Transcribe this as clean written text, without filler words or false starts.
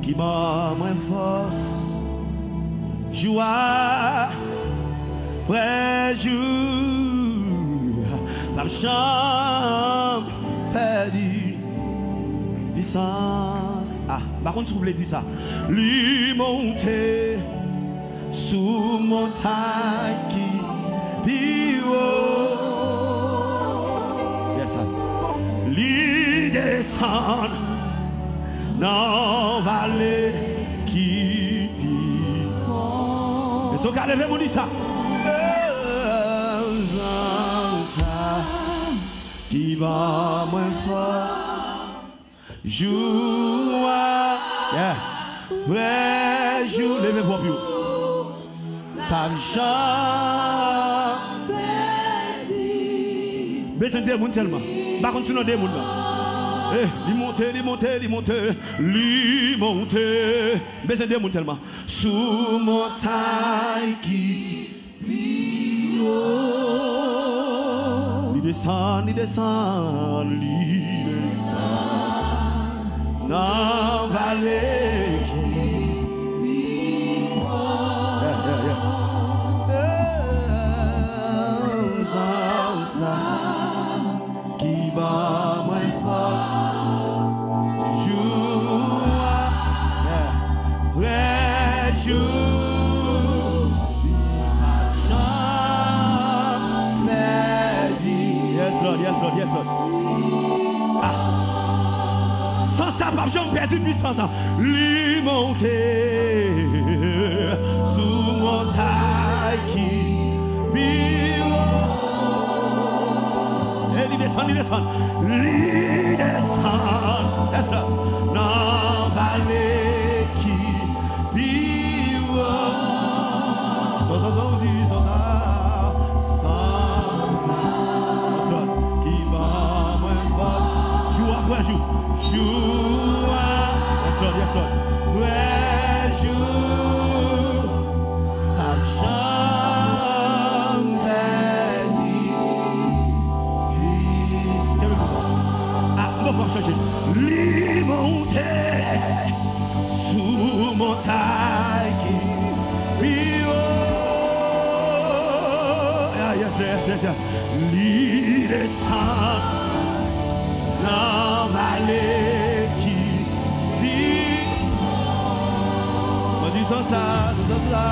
qui m'a moins force, joie, après jour, par chambre perdu, licence. Ah, par contre, si vous voulez dire ça, lui monter sous montagne qui pire. Yes, sir. Lui descend dans vallée qui pire. Et ce qu'elle avait dit ça. Qui va moins force, joue, yeah, ouais, joue, levez-vous plus. Par Jean, besoin de monde seulement. Par contre, sinon, des monde. Eh, li monter. Besoin de monde seulement. Sous montagne qui descend, dans vallée qui qui bat moins force, jour après jour, Yes, Lord. Ah. Sans ça, pas jamais perdu puissance. Lui monter sous montagne qui pire. Et il descend. Lui descend. Yes, Lord. Dans vallée qui pire. Sans ça. Jour, yes, Lord. Ouais, jour, par chambre perdu. Ah, on va changer. Lui monter sous montagne qui pire. Ah, yes. Lui descend. La vallée qui vit. On dit ça.